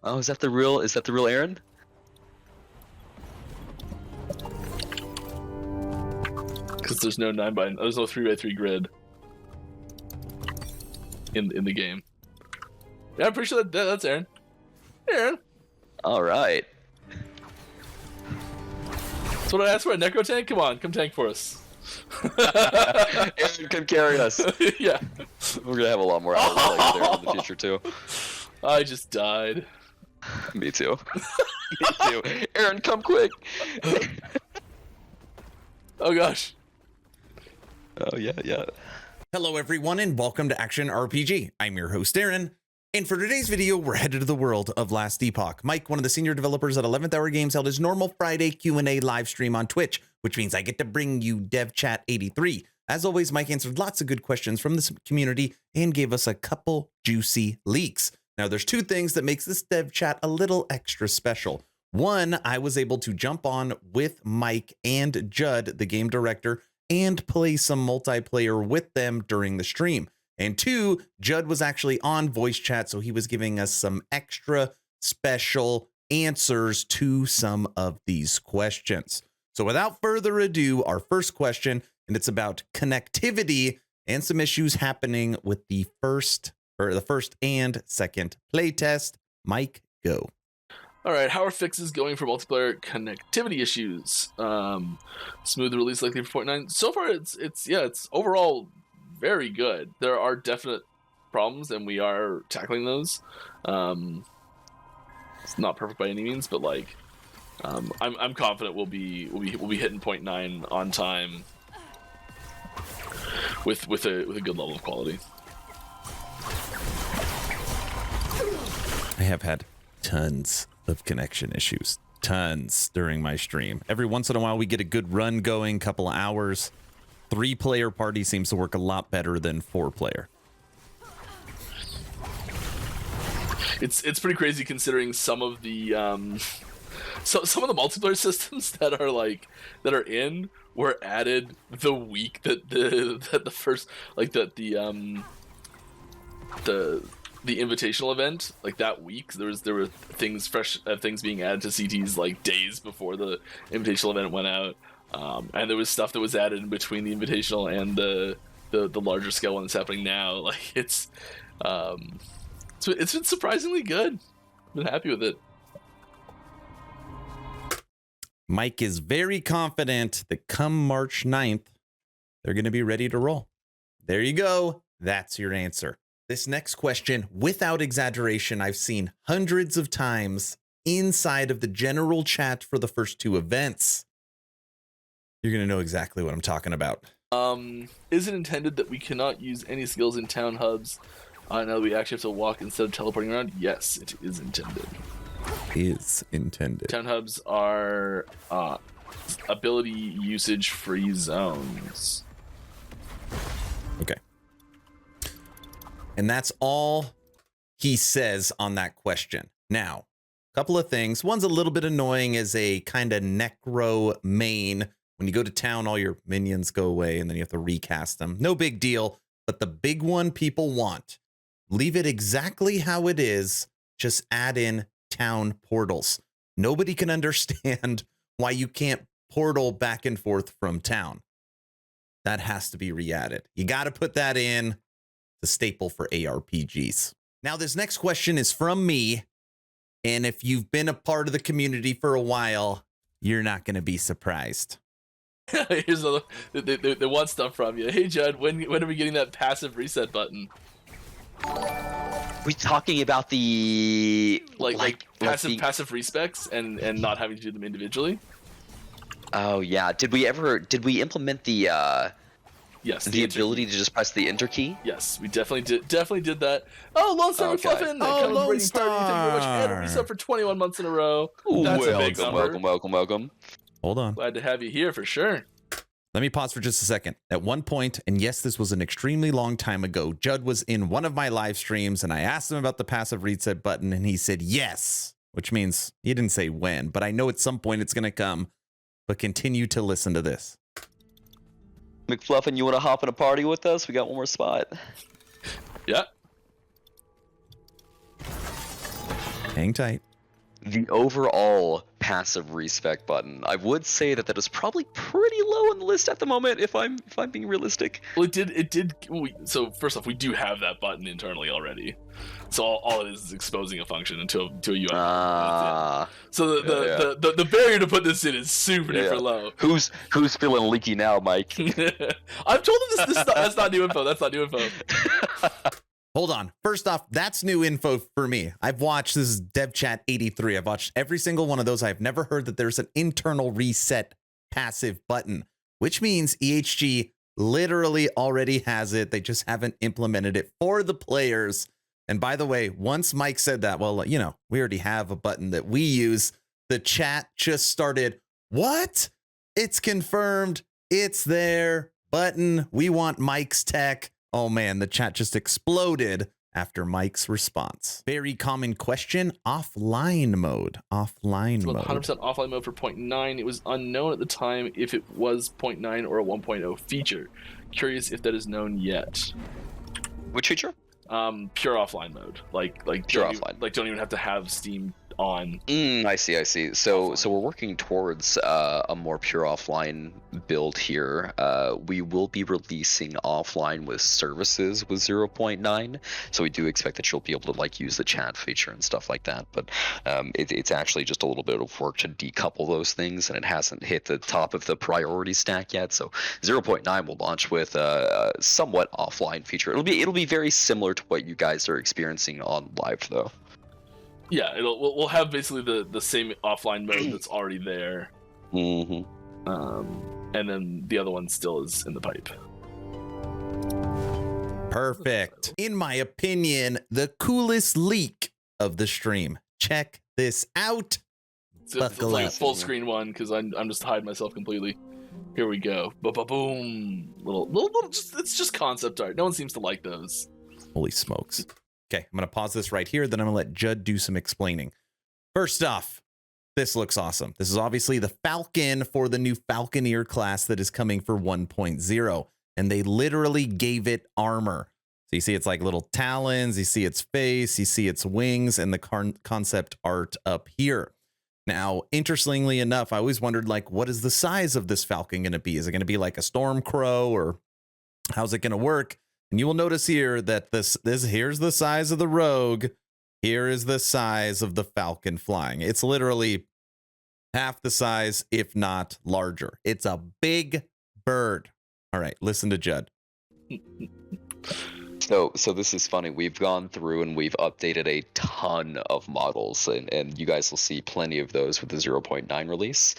Oh, is that the real Aaron? Because there's no 9x, there's no 3x3 grid in the game. Yeah, I'm pretty sure that's Aaron. Aaron. All right. That's what I asked for, a necro tank? Come on, come tank for us. Aaron, come carry us. Yeah. We're gonna have a lot more hours there in the future too. I just died. Me too. Me too. Aaron, come quick. Oh gosh. Oh yeah, yeah. Hello everyone and welcome to Action RPG. I'm your host Aaron, and for today's video we're headed to the world of Last Epoch. Mike, one of the senior developers at 11th Hour Games, held his normal Friday Q&A live stream on Twitch, which means I get to bring you devchat 83. As always, Mike answered lots of good questions from this community and gave us a couple juicy leaks. Now there's two things that makes this devchat a little extra special. One, I was able to jump on with Mike and Judd, the game director, and play some multiplayer with them during the stream. And two, Judd was actually on voice chat, so he was giving us some extra special answers to some of these questions. So without further ado, our first question, and it's about connectivity and some issues happening with the first and second playtest. Mike, go. All right, how are fixes going for multiplayer connectivity issues? Smooth release likely for Fortnite. So far, it's overall very good. There are definite problems, and we are tackling those. It's not perfect by any means, but like, I'm confident we'll be hitting 0.9 on time with a good level of quality. I have had tons of connection issues, tons during my stream. Every once in a while we get a good run going, couple of hours. 3-player party seems to work a lot better than 4-player. It's pretty crazy considering some of the some of the multiplayer systems that are in were added the week that the first the invitational event, like that week, there were things things being added to CTs like days before the invitational event went out, and there was stuff that was added in between the invitational and the larger scale one that's happening now. Like it's been surprisingly good. Been happy with it. Mike is very confident that come March 9th, they're going to be ready to roll. There you go. That's your answer. This next question, without exaggeration, I've seen hundreds of times inside of the general chat for the first two events. You're going to know exactly what I'm talking about. Is it intended that we cannot use any skills in town hubs? Now that we actually have to walk instead of teleporting around? Yes, it is intended. Is intended. Town hubs are ability usage free zones. Okay. And that's all he says on that question. Now, a couple of things. One's a little bit annoying as a kind of necro main. When you go to town, all your minions go away and then you have to recast them. No big deal. But the big one people want, leave it exactly how it is. Just add in town portals. Nobody can understand why you can't portal back and forth from town. That has to be re-added. You got to put that in. The staple for ARPGs. Now, this next question is from me, and if you've been a part of the community for a while, you're not going to be surprised. Here's they want stuff from you. Hey, Judd, when are we getting that passive reset button? We talking about the passive respecs and not having to do them individually? Oh yeah. Did we implement the yes, the ability to just press the enter key? Yes, we definitely did that. Oh, Lone Star McFluffin! Oh, Lone Star! Thank you very much. And a reset for 21 months in a row. That's a big number. Welcome. Hold on. Glad to have you here for sure. Let me pause for just a second. At one point, and yes, this was an extremely long time ago, Judd was in one of my live streams, and I asked him about the passive reset button, and he said yes, which means he didn't say when, but I know at some point it's going to come. But continue to listen to this. McFluffin, you want to hop in a party with us? We got one more spot. Yeah. Hang tight. The overall passive respec button, I would say that is probably pretty low on the list at the moment, if I'm being realistic. Well, so first off, we do have that button internally already. So all it is exposing a function to a UI. So the barrier to put this in is super duper low. Who's feeling leaky now, Mike? I've told him that's not new info. That's not new info. Hold on. First off, that's new info for me. I've watched, this is devchat 83. I've watched every single one of those. I've never heard that there's an internal reset passive button, which means EHG literally already has it. They just haven't implemented it for the players. And by the way, once Mike said that, well, you know, we already have a button that we use. The chat just started, what? It's confirmed. It's there. Button. We want Mike's tech. Oh man, the chat just exploded after Mike's response. Very common question, offline mode. Offline mode. 100% offline mode for 0.9. It was unknown at the time if it was 0.9 or a 1.0 feature. Curious if that is known yet. Which feature? Pure offline mode. Like pure offline. Don't even have to have Steam on. I see. So we're working towards a more pure offline build here. We will be releasing offline with services with 0.9, so we do expect that you'll be able to like use the chat feature and stuff like that. But it's actually just a little bit of work to decouple those things, and it hasn't hit the top of the priority stack yet. So 0.9 will launch with a somewhat offline feature. It'll be very similar to what you guys are experiencing on live though. Yeah, we'll have basically the same offline mode that's already there. Mm-hmm. And then the other one still is in the pipe. Perfect. In my opinion, the coolest leak of the stream. Check this out. It's like a full screen one because I'm just hiding myself completely. Here we go. Boom. Little. It's just concept art. No one seems to like those. Holy smokes. Okay, I'm going to pause this right here. Then I'm going to let Judd do some explaining. First off, this looks awesome. This is obviously the Falcon for the new Falconer class that is coming for 1.0. And they literally gave it armor. So you see it's like little talons. You see its face. You see its wings and the concept art up here. Now, interestingly enough, I always wondered, like, what is the size of this Falcon going to be? Is it going to be like a storm crow, or how's it going to work? And you will notice here that here's the size of the rogue. Here is the size of the Falcon flying. It's literally half the size, if not larger. It's a big bird. All right, listen to Judd. So this is funny. We've gone through and we've updated a ton of models, and you guys will see plenty of those with the 0.9 release.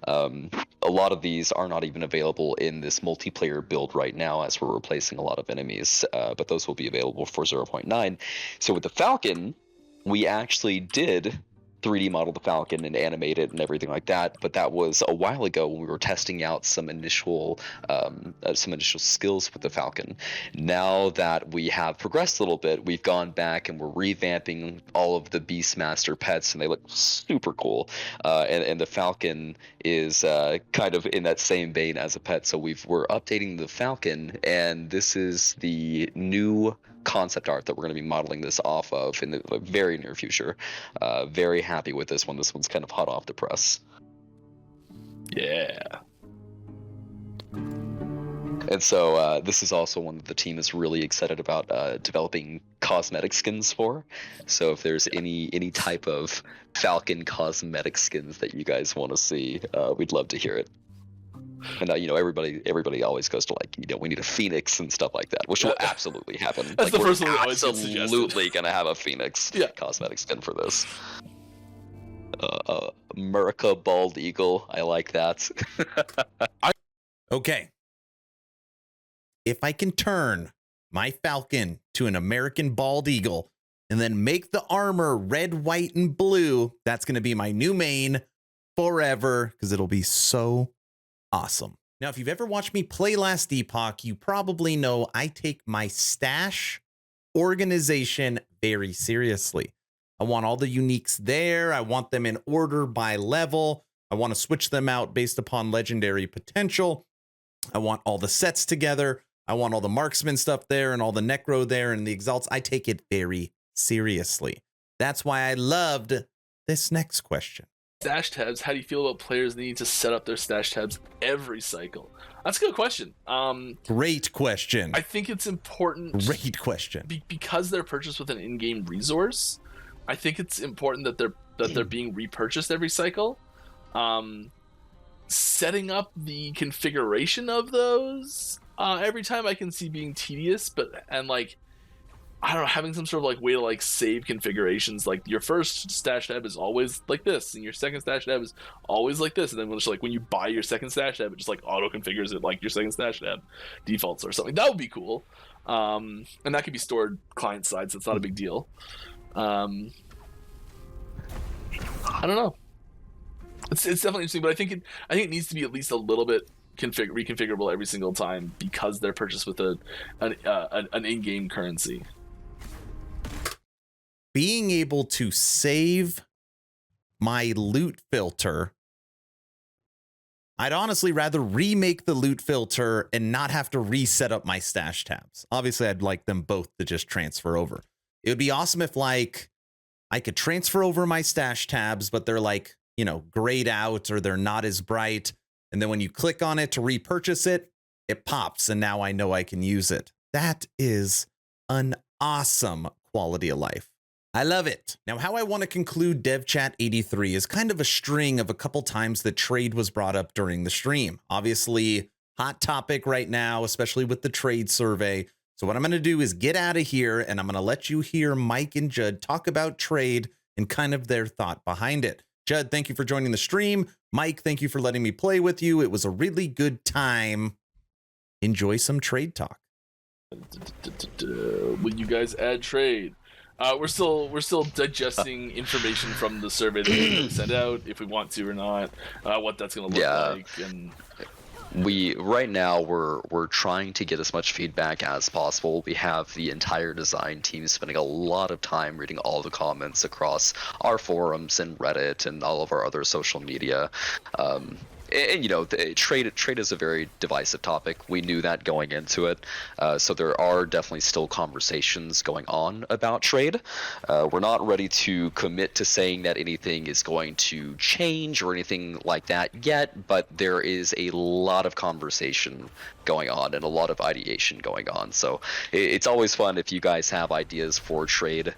A lot of these are not even available in this multiplayer build right now, as we're replacing a lot of enemies, but those will be available for 0.9. So with the Falcon, we actually did 3D model the Falcon and animate it and everything like that, but that was a while ago when we were testing out some initial skills with the Falcon. Now that we have progressed a little bit, we've gone back and we're revamping all of the Beastmaster pets, and they look super cool. And the Falcon is kind of in that same vein as a pet. So we're updating the Falcon, and this is the new concept art that we're going to be modeling this off of in the very near future. Very happy with this one. This one's kind of hot off the press. Yeah. And so this is also one that the team is really excited about developing cosmetic skins for. So if there's any type of Falcon cosmetic skins that you guys want to see, we'd love to hear it. And everybody always goes to we need a phoenix and stuff like that, which will absolutely happen. That's the first one that always gets suggested. Absolutely gonna have a phoenix cosmetic skin for this. America bald eagle, I like that. Okay. If I can turn my Falcon to an American bald eagle and then make the armor red, white, and blue, that's going to be my new main forever, because it'll be so awesome. Now, if you've ever watched me play Last Epoch, you probably know I take my stash organization very seriously. I want all the uniques there. I want them in order by level. I want to switch them out based upon legendary potential. I want all the sets together. I want all the marksman stuff there and all the necro there and the exalts. I take it very seriously. That's why I loved this next question. Stash tabs. How do you feel about players needing to set up their stash tabs every cycle? That's a good question. Great question. I think it's important. Great question. Because they're purchased with an in-game resource. I think it's important that they're being repurchased every cycle. Setting up the configuration of those every time I can see being tedious, and like, I don't know, having some sort of like way to like save configurations. Like your first stash tab is always like this, and your second stash tab is always like this, and then when you buy your second stash tab, it just like auto configures it like your second stash tab defaults or something. That would be cool, and that can be stored client side, so it's not a big deal. I don't know. It's definitely interesting, but I think it needs to be at least a little bit reconfigurable every single time because they're purchased with an in-game currency. Being able to save my loot filter, I'd honestly rather remake the loot filter and not have to reset up my stash tabs. Obviously, I'd like them both to just transfer over. It would be awesome if like I could transfer over my stash tabs, but they're like, you know, grayed out or they're not as bright. And then when you click on it to repurchase it, it pops and now I know I can use it. That is an awesome quality of life. I love it. Now, how I want to conclude devchat 83 is kind of a string of a couple times that trade was brought up during the stream. Obviously, hot topic right now, especially with the trade survey. So what I'm going to do is get out of here and I'm going to let you hear Mike and Judd talk about trade and kind of their thought behind it. Judd, thank you for joining the stream. Mike, thank you for letting me play with you. It was a really good time. Enjoy some trade talk. Will you guys add trade? We're still digesting information from the survey that we're going to send out, if we want to or not, what that's going to look like, and right now we're trying to get as much feedback as possible. We have the entire design team spending a lot of time reading all the comments across our forums and Reddit and all of our other social media. And you know, trade is a very divisive topic. We knew that going into it, so there are definitely still conversations going on about trade. We're not ready to commit to saying that anything is going to change or anything like that yet, but there is a lot of conversation going on and a lot of ideation going on. So it's always fun if you guys have ideas for trade.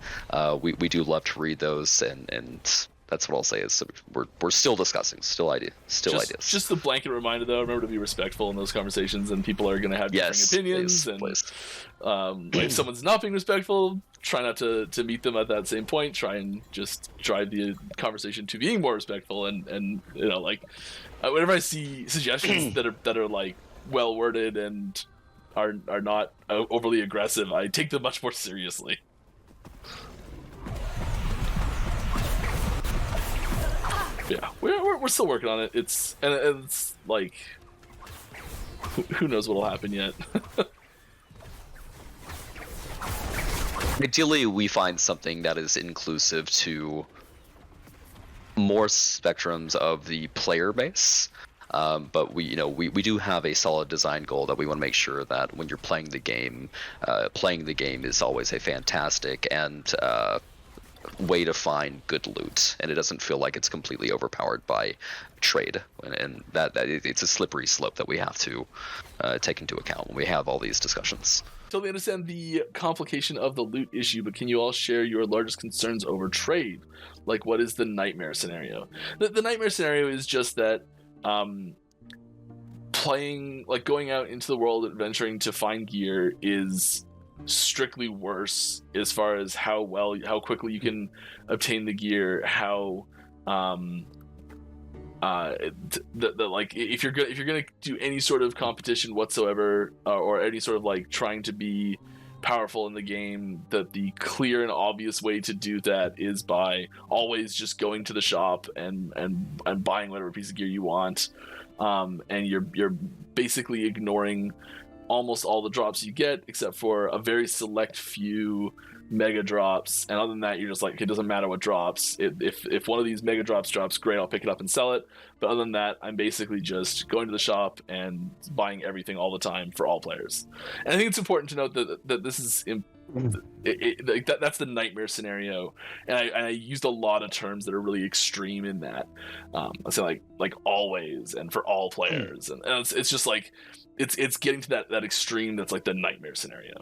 We do love to read those, and that's what I'll say is we're still discussing, still ideas. Just a blanket reminder, though, remember to be respectful in those conversations, and people are going to have different opinions. Please. If someone's not being respectful, try not to meet them at that same point. Try and just drive the conversation to being more respectful, and you know, like whenever I see suggestions that are like well worded and are not overly aggressive, I take them much more seriously. Yeah, we're still working on it. It's like who knows what'll happen yet. Ideally, we find something that is inclusive to more spectrums of the player base. But we do have a solid design goal that we want to make sure that when you're playing the game is always a fantastic and way to find good loot, and it doesn't feel like it's completely overpowered by trade, and that it's a slippery slope that we have to take into account when we have all these discussions. Totally understand the complication of the loot issue, but can you all share your largest concerns over trade? Like, what is the nightmare scenario? The nightmare scenario is just that playing, like going out into the world, adventuring to find gear is strictly worse as far as how quickly you can obtain the gear, how like if you're gonna do any sort of competition whatsoever, or any sort of like trying to be powerful in the game, that the clear and obvious way to do that is by always just going to the shop and buying whatever piece of gear you want, and you're basically ignoring almost all the drops you get, except for a very select few mega drops, and other than that, you're just like, it doesn't matter what drops. If one of these mega drops drops, great, I'll pick it up and sell it. But other than that, I'm basically just going to the shop and buying everything all the time for all players. And I think it's important to note that this is that's the nightmare scenario, and I used a lot of terms that are really extreme in that. I say like always and for all players, and it's just like it's getting to that extreme that's like the nightmare scenario.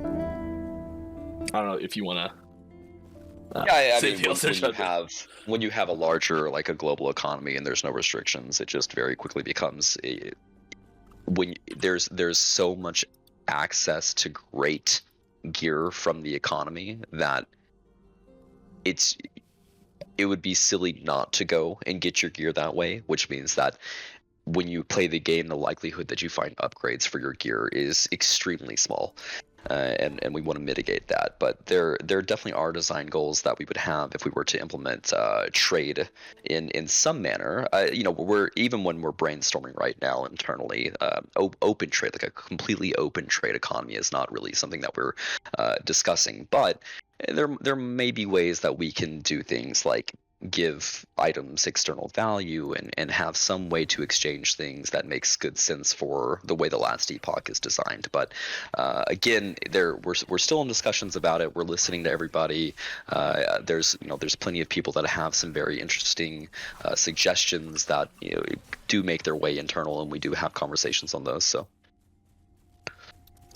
I don't know if you want to. I mean, when you have a larger, like a global economy and there's no restrictions, it just very quickly becomes when there's so much access to great gear from the economy that it would be silly not to go and get your gear that way, which means that when you play the game, the likelihood that you find upgrades for your gear is extremely small. And we want to mitigate that, but there definitely are design goals that we would have if we were to implement trade in some manner. Even when we're brainstorming right now internally, open trade, like a completely open trade economy, is not really something that we're discussing. But there may be ways that we can do things like give items external value and have some way to exchange things that makes good sense for the way the last epoch is designed. But again, we're still in discussions about it. We're listening to everybody. There's plenty of people that have some very interesting suggestions that do make their way internal, and we do have conversations on those. So.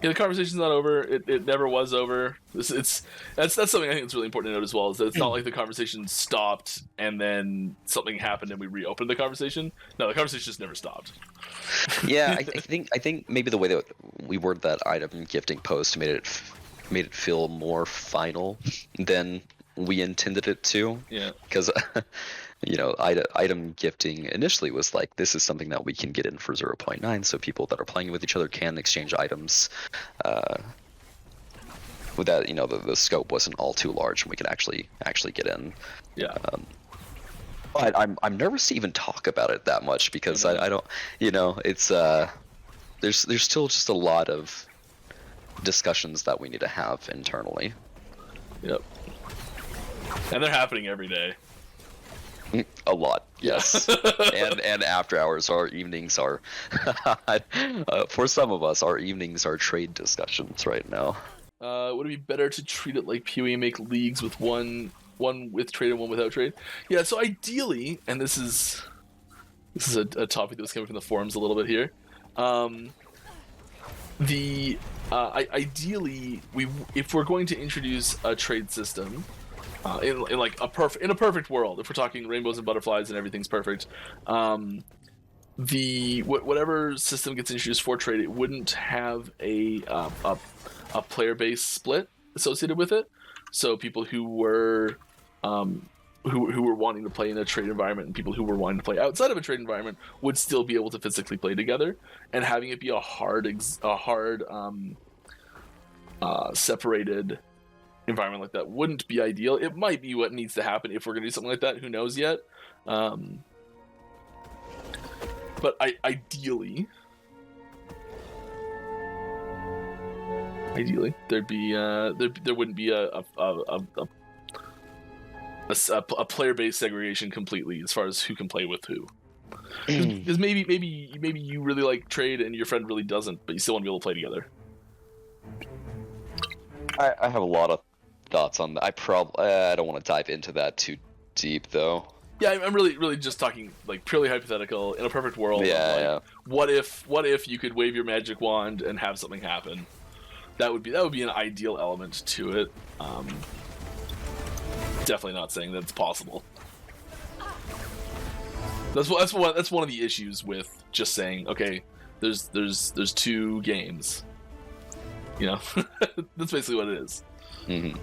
Yeah, the conversation's not over. It never was over. That's something I think that's really important to note as well. Is that it's not like the conversation stopped and then something happened and we reopened the conversation. No, the conversation just never stopped. Yeah, I think maybe the way that we worded that item gifting post made it feel more final than we intended it to. Yeah. Because item gifting initially was like, this is something that we can get in for 0.9, so people that are playing with each other can exchange items. With that, the scope wasn't all too large, and we could actually get in. Yeah. But I'm nervous to even talk about it that much because I don't, it's there's still just a lot of discussions that we need to have internally. Yep. And they're happening every day. A lot, yes. and after hours, our evenings are for some of us, our evenings are trade discussions right now. Would it be better to treat it like PoE and make leagues with one with trade and one without trade? Yeah, so ideally, and this is a topic that was coming from the forums a little bit here. Ideally, if we're going to introduce a trade system, in a perfect world, if we're talking rainbows and butterflies and everything's perfect, whatever system gets introduced for trade, it wouldn't have a player base split associated with it. So people who were who were wanting to play in a trade environment and people who were wanting to play outside of a trade environment would still be able to physically play together, and having it be a hard separated environment like that wouldn't be ideal. It might be what needs to happen if we're gonna do something like that. Who knows yet? But ideally, there'd be there wouldn't be a player-based segregation completely as far as who can play with who. Because maybe you really like trade and your friend really doesn't, but you still want to be able to play together. I have a lot of thoughts on that. I don't want to dive into that too deep though. Yeah, I'm really just talking like purely hypothetical. In a perfect world, yeah. What if you could wave your magic wand and have something happen? That would be an ideal element to it. Definitely not saying that's possible. That's one of the issues with just saying, okay, there's two games. That's basically what it is. Mm-hmm.